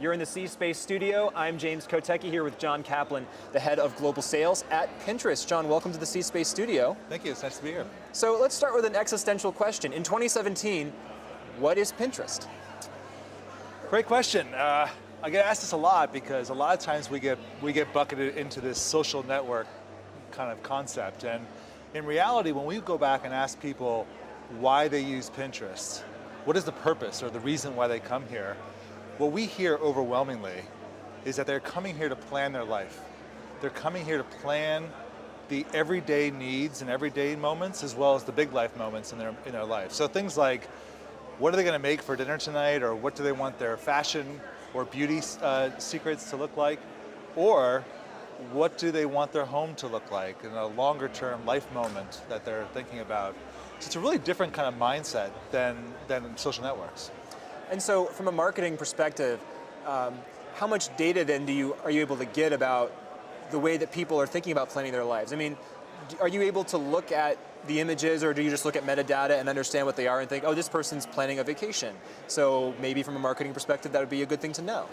You're in the C-Space studio. I'm James Kotecki here with John Kaplan, the head of global sales at Pinterest. John, welcome to the C-Space studio. Thank you, it's nice to be here. So let's start with an existential question. In 2017, what is Pinterest? Great question. I get asked this a lot because a lot of times we get bucketed into this social network kind of concept. And in reality, when we go back and ask people why they use Pinterest, what is the purpose or the reason why they come here, what we hear overwhelmingly is that they're coming here to plan their life. They're coming here to plan the everyday needs and everyday moments as well as the big life moments in their life. So things like, what are they going to make for dinner tonight, or what do they want their fashion or beauty secrets to look like, or what do they want their home to look like in a longer term life moment that they're thinking about. So it's a really different kind of mindset than social networks. And so from a marketing perspective, how much data then are you able to get about the way that people are thinking about planning their lives? I mean, are you able to look at the images, or do you just look at metadata and understand what they are and think, oh, this person's planning a vacation? So maybe from a marketing perspective, that would be a good thing to know.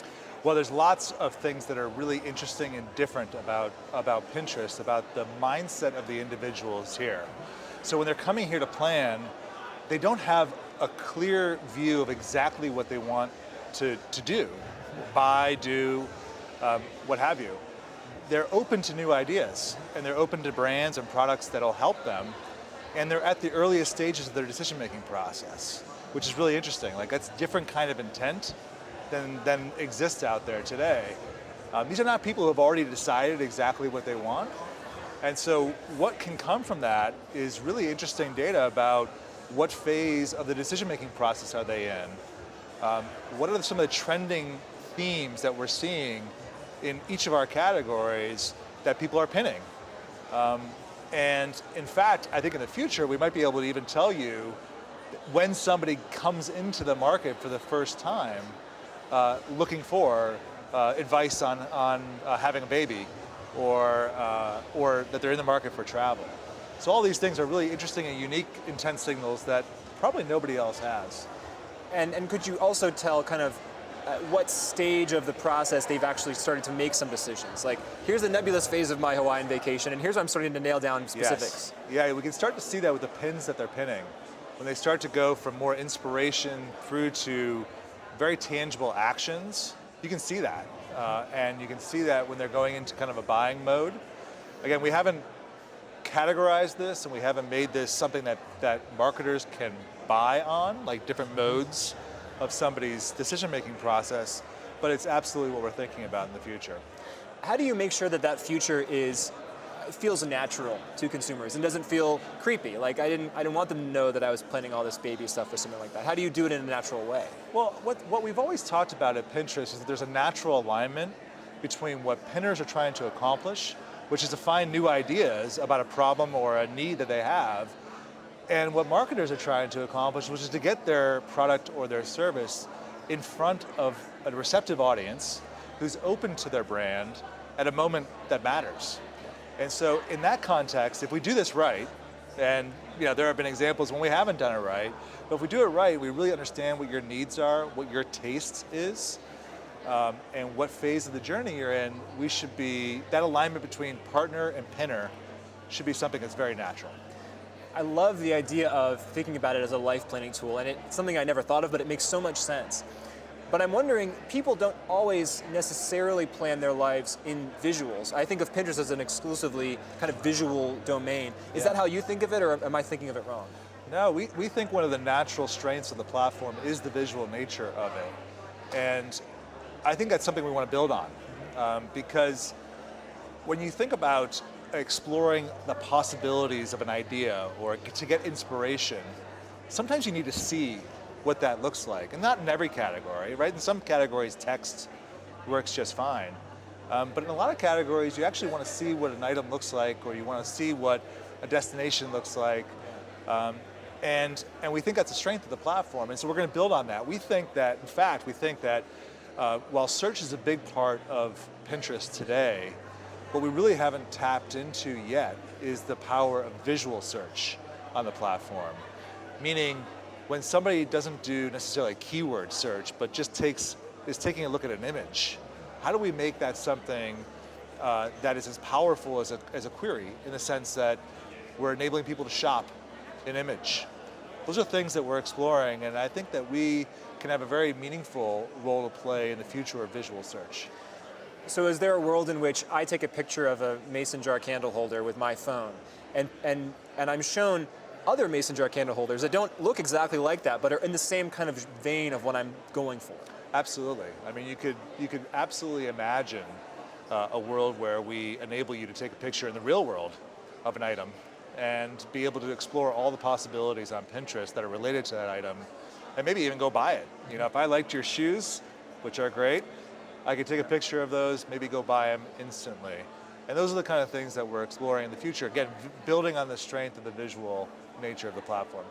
Well, there's lots of things that are really interesting and different about Pinterest, about the mindset of the individuals here. So when they're coming here to plan, they don't have a clear view of exactly what they want to do, buy, do, what have you. They're open to new ideas, and they're open to brands and products that'll help them, and they're at the earliest stages of their decision-making process, which is really interesting. Like, that's a different kind of intent than exists out there today. These are not people who have already decided exactly what they want, and so what can come from that is really interesting data about what phase of the decision-making process are they in? What are some of the trending themes that we're seeing in each of our categories that people are pinning? And in fact, I think in the future, we might be able to even tell you when somebody comes into the market for the first time, looking for advice on having a baby, or that they're in the market for travel. So all these things are really interesting and unique intent signals that probably nobody else has. And could you also tell kind of what stage of the process they've actually started to make some decisions? Like, here's the nebulous phase of my Hawaiian vacation, and here's where I'm starting to nail down specifics. Yes. Yeah, we can start to see that with the pins that they're pinning. When they start to go from more inspiration through to very tangible actions, you can see that. And you can see that when they're going into kind of a buying mode. Again, we haven't categorized this, and we haven't made this something that marketers can buy on, like different modes of somebody's decision-making process, but it's absolutely what we're thinking about in the future. How do you make sure that that future feels natural to consumers and doesn't feel creepy? Like, I didn't want them to know that I was planning all this baby stuff or something like that. How do you do it in a natural way? Well, what we've always talked about at Pinterest is that there's a natural alignment between what pinners are trying to accomplish, which is to find new ideas about a problem or a need that they have, and what marketers are trying to accomplish, which is to get their product or their service in front of a receptive audience who's open to their brand at a moment that matters. And so in that context, if we do this right, and there have been examples when we haven't done it right, but if we do it right, we really understand what your needs are, what your taste is, and what phase of the journey you're in, that alignment between partner and pinner should be something that's very natural. I love the idea of thinking about it as a life planning tool, and it's something I never thought of, but it makes so much sense. But I'm wondering, people don't always necessarily plan their lives in visuals. I think of Pinterest as an exclusively kind of visual domain. Is that how you think of it, or am I thinking of it wrong? No, we think one of the natural strengths of the platform is the visual nature of it. And I think that's something we want to build on, because when you think about exploring the possibilities of an idea or to get inspiration, sometimes you need to see what that looks like. And not in every category, right? In some categories, text works just fine. But in a lot of categories, you actually want to see what an item looks like, or you want to see what a destination looks like. And we think that's a strength of the platform. And so we're going to build on that. We think that while search is a big part of Pinterest today, what we really haven't tapped into yet is the power of visual search on the platform. Meaning, when somebody doesn't do necessarily keyword search, but just takes is taking a look at an image. How do we make that something that is as powerful as a query, in the sense that we're enabling people to shop an image? Those are things that we're exploring, and I think that we can have a very meaningful role to play in the future of visual search. So is there a world in which I take a picture of a mason jar candle holder with my phone, and I'm shown other mason jar candle holders that don't look exactly like that, but are in the same kind of vein of what I'm going for? Absolutely. I mean, you could absolutely imagine a world where we enable you to take a picture in the real world of an item and be able to explore all the possibilities on Pinterest that are related to that item, and maybe even go buy it. You know, if I liked your shoes, which are great, I could take a picture of those, maybe go buy them instantly. And those are the kind of things that we're exploring in the future. Again, building on the strength of the visual nature of the platform.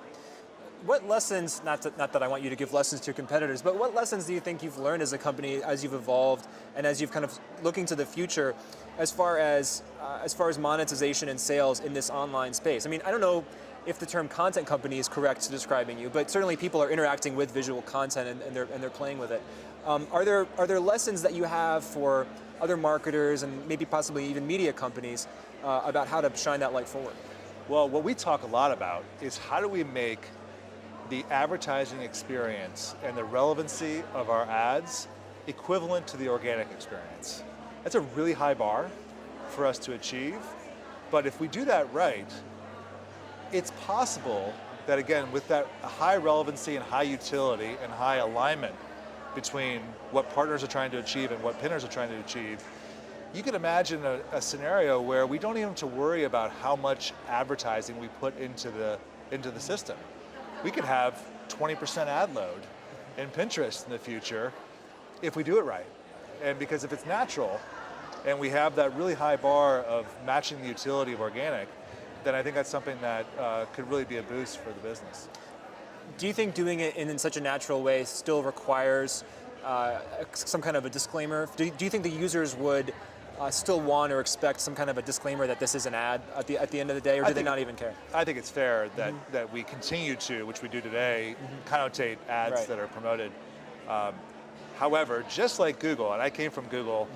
What lessons, not that I want you to give lessons to your competitors, but what lessons do you think you've learned as a company as you've evolved and as you've kind of looking to the future as far as monetization and sales in this online space? I mean, I don't know if the term content company is correct to describing you, but certainly people are interacting with visual content and they're playing with it. Are there lessons that you have for other marketers and maybe possibly even media companies about how to shine that light forward? Well, what we talk a lot about is how do we make the advertising experience and the relevancy of our ads equivalent to the organic experience. That's a really high bar for us to achieve, but if we do that right, it's possible that, again, with that high relevancy and high utility and high alignment between what partners are trying to achieve and what pinners are trying to achieve, you can imagine a scenario where we don't even have to worry about how much advertising we put into the system. We could have 20% ad load in Pinterest in the future if we do it right. And because if it's natural and we have that really high bar of matching the utility of organic, then I think that's something that could really be a boost for the business. Do you think doing it in such a natural way still requires some kind of a disclaimer? Do you think the users would still want or expect some kind of a disclaimer that this is an ad at the end of the day, or do they not even care? I think it's fair that, that we continue to, which we do today, connotate ads that are promoted. However, just like Google, and I came from Google,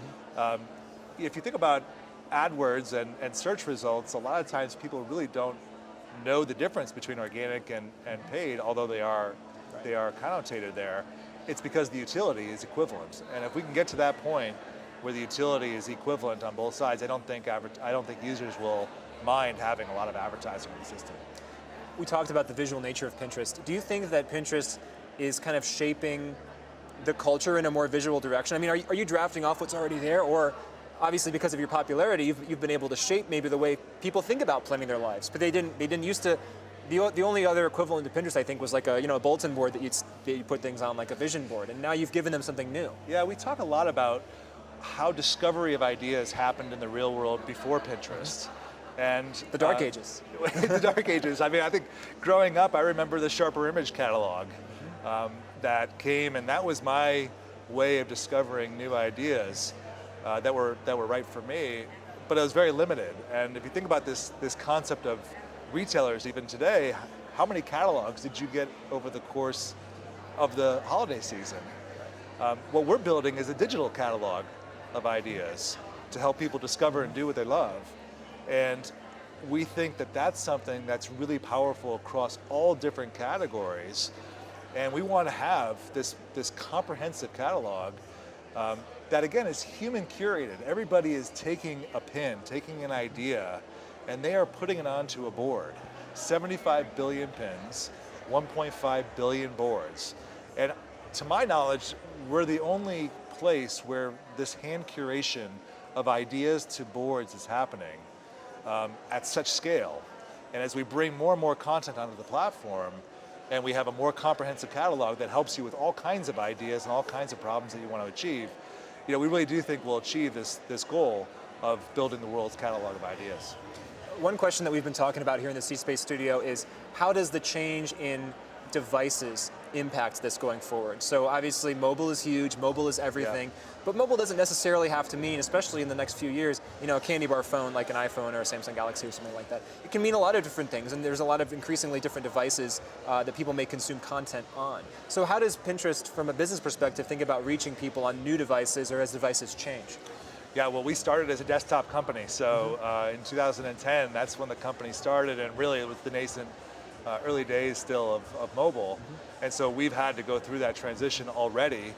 if you think about AdWords and search results, a lot of times people really don't know the difference between organic and paid, although they are connotated there. It's because the utility is equivalent. And if we can get to that point where the utility is equivalent on both sides, I don't think users will mind having a lot of advertising in the system. We talked about the visual nature of Pinterest. Do you think that Pinterest is kind of shaping the culture in a more visual direction? I mean, are you drafting off what's already there, or obviously because of your popularity, you've been able to shape maybe the way people think about planning their lives, but they didn't used to. The only other equivalent to Pinterest, I think, was like a bulletin board that you put things on, like a vision board, and now you've given them something new. Yeah, we talk a lot about how discovery of ideas happened in the real world before Pinterest. And the dark ages. The dark ages. I mean, I think growing up, I remember the Sharper Image catalog that came, and that was my way of discovering new ideas that were right for me. But it was very limited. And if you think about this concept of retailers even today, how many catalogs did you get over the course of the holiday season? What we're building is a digital catalog of ideas to help people discover and do what they love. And we think that that's something that's really powerful across all different categories. And we want to have this comprehensive catalog that, again, is human curated. Everybody is taking a pin, taking an idea, and they are putting it onto a board. 75 billion pins, 1.5 billion boards. And to my knowledge, we're the only place where this hand curation of ideas to boards is happening at such scale. And as we bring more and more content onto the platform, and we have a more comprehensive catalog that helps you with all kinds of ideas and all kinds of problems that you want to achieve, we really do think we'll achieve this goal of building the world's catalog of ideas. One question that we've been talking about here in the C-Space studio is, how does the change in devices impact this going forward? So obviously mobile is huge, mobile is everything, but mobile doesn't necessarily have to mean, especially in the next few years, a candy bar phone like an iPhone or a Samsung Galaxy or something like that. It can mean a lot of different things, and there's a lot of increasingly different devices that people may consume content on. So how does Pinterest, from a business perspective, think about reaching people on new devices or as devices change? Yeah, well, we started as a desktop company, so in 2010, that's when the company started, and really it was the nascent early days still of mobile. And so we've had to go through that transition already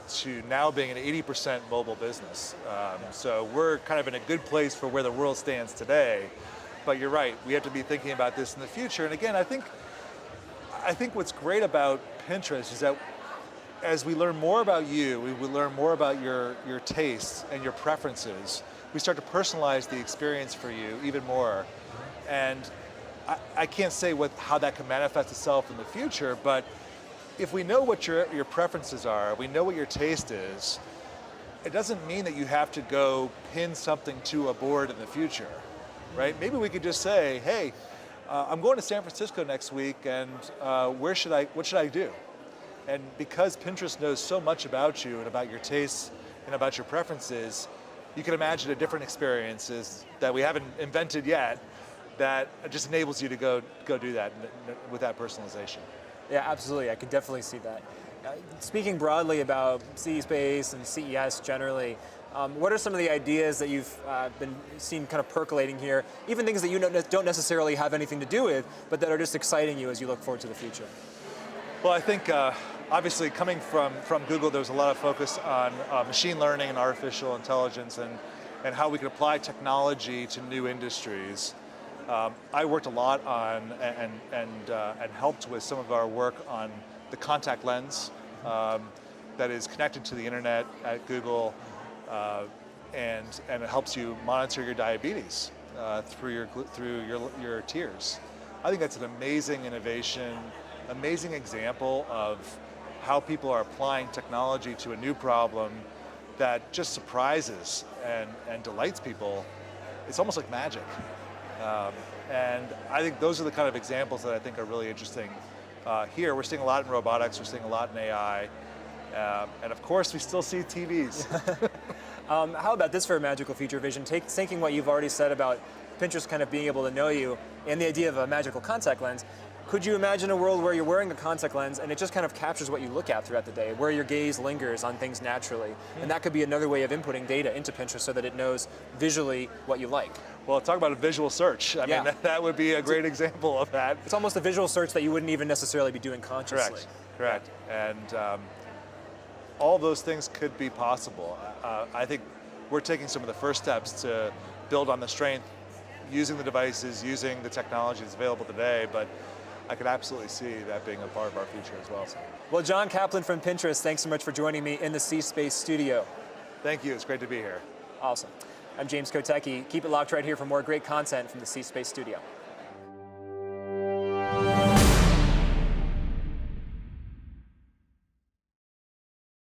to now being an 80% mobile business. So we're kind of in a good place for where the world stands today. But you're right, we have to be thinking about this in the future. And again, I think what's great about Pinterest is that as we learn more about you, we learn more about your tastes and your preferences, we start to personalize the experience for you even more. And I can't say how that can manifest itself in the future, but if we know what your preferences are, we know what your taste is, it doesn't mean that you have to go pin something to a board in the future, right? Maybe we could just say, hey, I'm going to San Francisco next week, and what should I do? And because Pinterest knows so much about you and about your tastes and about your preferences, you can imagine different experiences that we haven't invented yet that just enables you to go do that with that personalization. Yeah, absolutely. I could definitely see that. Speaking broadly about CSpace and CES generally, what are some of the ideas that you've been seen kind of percolating here, even things that you don't necessarily have anything to do with, but that are just exciting you as you look forward to the future? Well, I think obviously coming from Google, there was a lot of focus on machine learning and artificial intelligence and how we could apply technology to new industries. I worked a lot on and helped with some of our work on the contact lens that is connected to the internet at Google, and it helps you monitor your diabetes through your tears. I think that's an amazing innovation, amazing example of how people are applying technology to a new problem that just surprises and delights people. It's almost like magic. And I think those are the kind of examples that I think are really interesting. Here, we're seeing a lot in robotics, we're seeing a lot in AI, and of course, we still see TVs. How about this for a magical future vision? Taking what you've already said about Pinterest kind of being able to know you and the idea of a magical contact lens, could you imagine a world where you're wearing a contact lens and it just kind of captures what you look at throughout the day, where your gaze lingers on things naturally? And that could be another way of inputting data into Pinterest so that it knows visually what you like. Well, talk about a visual search. I mean, that would be a great example of that. It's almost a visual search that you wouldn't even necessarily be doing consciously. Correct. And all those things could be possible. I think we're taking some of the first steps to build on the strength, using the devices, using the technology that's available today, but I could absolutely see that being a part of our future as well. Well, John Kaplan from Pinterest, thanks so much for joining me in the CSpace studio. Thank you, it's great to be here. Awesome. I'm James Kotecki. Keep it locked right here for more great content from the CSpace studio.